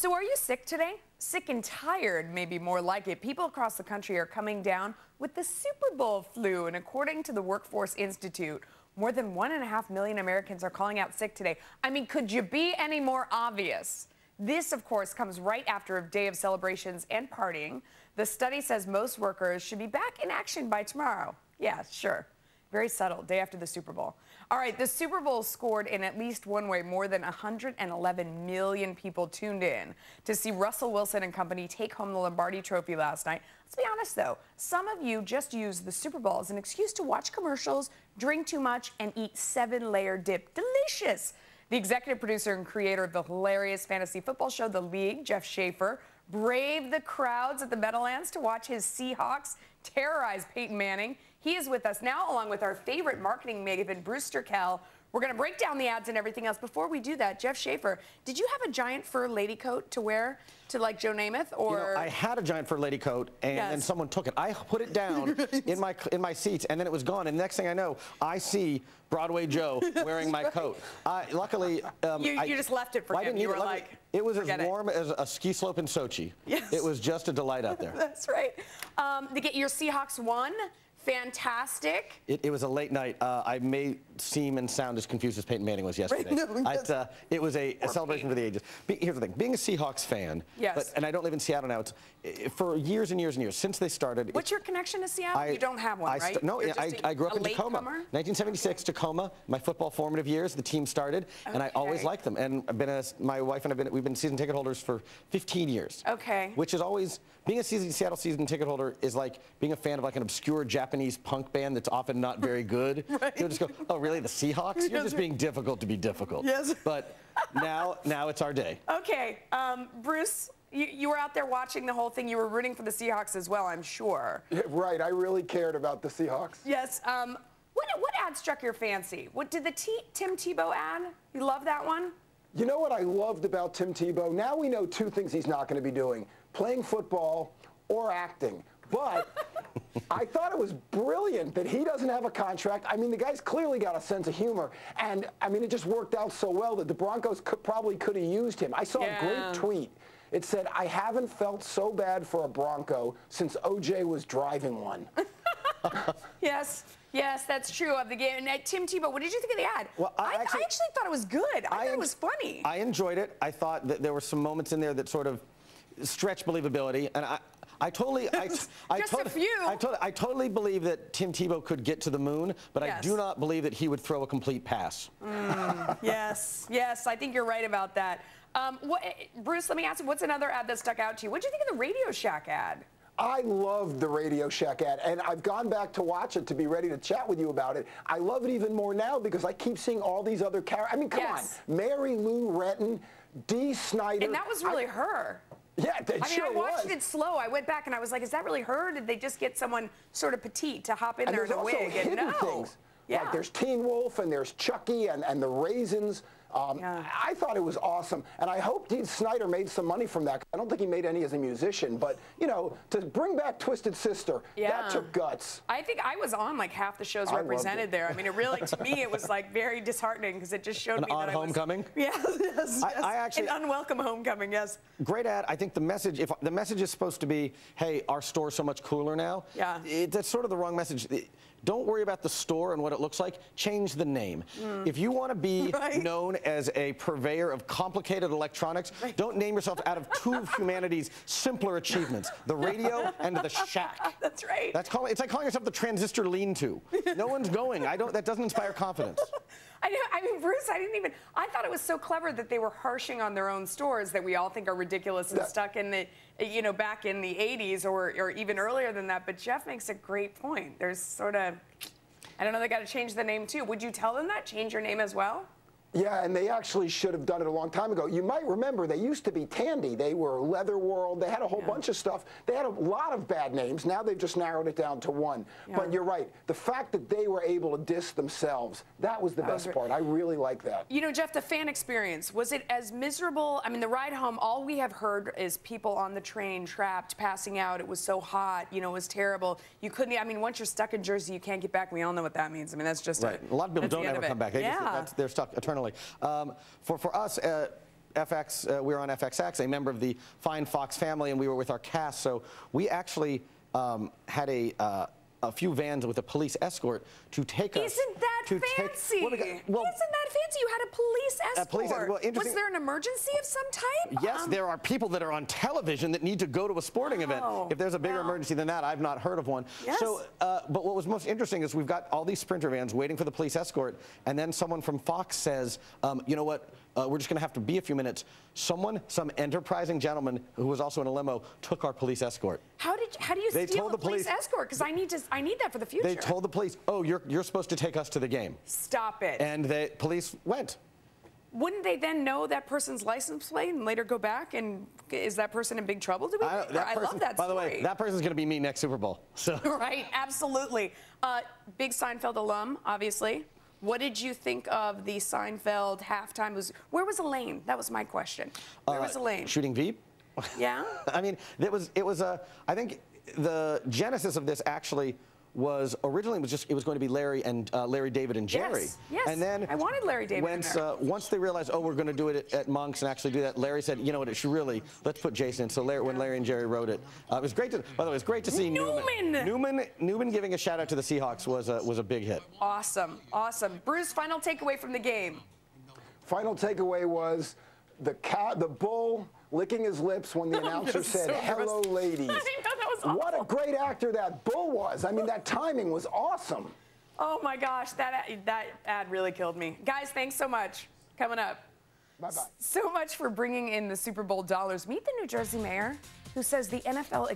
So are you sick today? Sick and tired, maybe more like it. People across the country are coming down with the Super Bowl flu, and according to the Workforce Institute, more than 1.5 million Americans are calling out sick today. I mean, could you be any more obvious? This, of course, comes right after a day of celebrations and partying. The study says most workers should be back in action by tomorrow. Yeah, sure. Very subtle, day after the Super Bowl. All right, the Super Bowl scored in at least one way. More than 111 million people tuned in to see Russell Wilson and company take home the Lombardi Trophy last night. Let's be honest, though. Some of you just use the Super Bowl as an excuse to watch commercials, drink too much, and eat 7-layer dip. Delicious! The executive producer and creator of the hilarious fantasy football show, The League, Jeff Schaffer, braved the crowds at the Meadowlands to watch his Seahawks terrorize Peyton Manning. He is with us now, along with our favorite marketing maven, Bruce Turkel. We're going to break down the ads and everything else. Before we do that, Jeff Schaffer, did you have a giant fur lady coat to wear to like Joe Namath? Or you know, I had a giant fur lady coat, and then someone took it. I put it down in my seats, and then it was gone. And the next thing I know, I see Broadway Joe wearing my coat. Luckily, you just left it for him. You were like, it was as warm as a ski slope in Sochi. Yes. It was just a delight out there. That's right. Your Seahawks won. Fantastic. It was a late night. I may seem and sound as confused as Peyton Manning was yesterday. Right? No, it was a celebration for the ages. Here's the thing. Being a Seahawks fan, and I don't live in Seattle now, for years and years and years, since they started. What's your connection to Seattle? You don't have one, right? No, I grew up in Tacoma. 1976, Tacoma, my football formative years, the team started, and I always liked them. And my wife and we've been season ticket holders for 15 years. Okay. Which is always, being a Seattle season ticket holder is like being a fan of like an obscure Japanese punk band that's often not very good. Right. You'll just go, oh, really, the Seahawks? You're just being difficult to be difficult. Yes. But now it's our day. Okay, Bruce, you were out there watching the whole thing. You were rooting for the Seahawks as well, I'm sure. Yeah, right, I really cared about the Seahawks. Yes. What ad struck your fancy? What did the Tim Tebow ad? You love that one? You know what I loved about Tim Tebow? Now we know two things he's not going to be doing: playing football or acting. But I thought it was brilliant that he doesn't have a contract. I mean, the guy's clearly got a sense of humor. And, I mean, it just worked out so well that the Broncos probably could have used him. I saw a great tweet. It said, "I haven't felt so bad for a Bronco since O.J. was driving one." Yes. Yes, that's true of the game. And Tim Tebow, what did you think of the ad? Well, I actually thought it was good. I thought it was funny. I enjoyed it. I thought that there were some moments in there that sort of stretched believability. And I totally believe that Tim Tebow could get to the moon, but I do not believe that he would throw a complete pass. Yes, I think you're right about that. Bruce, let me ask you, what's another ad that stuck out to you? What did you think of the Radio Shack ad? I loved the Radio Shack ad, and I've gone back to watch it to be ready to chat with you about it. I love it even more now because I keep seeing all these other characters. I mean, come on. Mary Lou Retton, Dee Snider. And that was really her. Yeah, I watched it slow. I went back and I was like, is that really her? Or did they just get someone sort of petite to hop in there in a wig? And no. Things. Yeah. Like there's Teen Wolf and there's Chucky and the Raisins. I thought it was awesome, and I hope Dee Snider made some money from that. I don't think he made any as a musician, but, you know, to bring back Twisted Sister, that took guts. I think I was on like half the shows represented there. I mean, it really, to me, it was like very disheartening because it just showed me that I was... An odd homecoming? Yes. I actually... An unwelcome homecoming, yes. Great ad. I think the message, if the message is supposed to be, hey, our store's so much cooler now, that's sort of the wrong message. Don't worry about the store and what it looks like. Change the name. If you want to be known as a purveyor of complicated electronics, don't name yourself out of two of humanity's simpler achievements, the radio and the shack. That's right. It's like calling yourself the transistor lean-to. No one's going. That doesn't inspire confidence. I mean, Bruce, I thought it was so clever that they were harshing on their own stores that we all think are ridiculous and stuck in the, back in the 80s or even earlier than that. But Jeff makes a great point. There's sort of, I don't know, they got to change the name too. Would you tell them that? Change your name as well? Yeah, and they actually should have done it a long time ago. You might remember they used to be Tandy. They were Leather World. They had a whole bunch of stuff. They had a lot of bad names. Now they've just narrowed it down to one. But you're right. The fact that they were able to diss themselves, that was the best part. I really like that. You know, Jeff, the fan experience, was it as miserable? I mean, the ride home, all we have heard is people on the train trapped, passing out. It was so hot. You know, it was terrible. You couldn't, I mean, once you're stuck in Jersey, you can't get back. We all know what that means. I mean, that's just a lot of people don't ever come back. They're stuck eternally. For us, FX, we were on FXX, a member of the fine Fox family, and we were with our cast. So we actually had a few vans with a police escort to take us. Isn't that fancy? Isn't that fancy? You had a police escort. Was there an emergency of some type? Yes, there are people that are on television that need to go to a sporting event. If there's a bigger emergency than that, I've not heard of one. Yes. So, but what was most interesting is we've got all these Sprinter vans waiting for the police escort, and then someone from Fox says, you know what? We're just going to have to be a few minutes. Some enterprising gentleman who was also in a limo took our police escort. How do you steal a police escort? Because I need that for the future. They told the police, oh, you're supposed to take us to the game. Stop it. And the police went. Wouldn't they then know that person's license plate and later go back and is that person in big trouble? I love that story. By the way, that person's going to be me next Super Bowl. So. Right, absolutely. Big Seinfeld alum, obviously. What did you think of the Seinfeld halftime? Where was Elaine? That was my question. Where was Elaine? Shooting Veep. Yeah. I mean, I think the genesis of this actually was originally it was going to be Larry, David, and Jerry. Yes. And then I wanted Larry, David. Once they realized, oh, we're going to do it at Monk's and actually do that, Larry said, you know what, let's put Jason in. So when Larry and Jerry wrote it, it was great to. By the way, it was great to see Newman giving a shout out to the Seahawks was a big hit. Awesome, awesome. Bruce, final takeaway from the game. Final takeaway was the bull licking his lips when the announcer said, "Hello, ladies." I know, that was awful. What a great actor that bull was. I mean, that timing was awesome. Oh my gosh, that ad really killed me. Guys, thanks so much. Coming up. Bye-bye. So much for bringing in the Super Bowl dollars. Meet the New Jersey mayor who says the NFL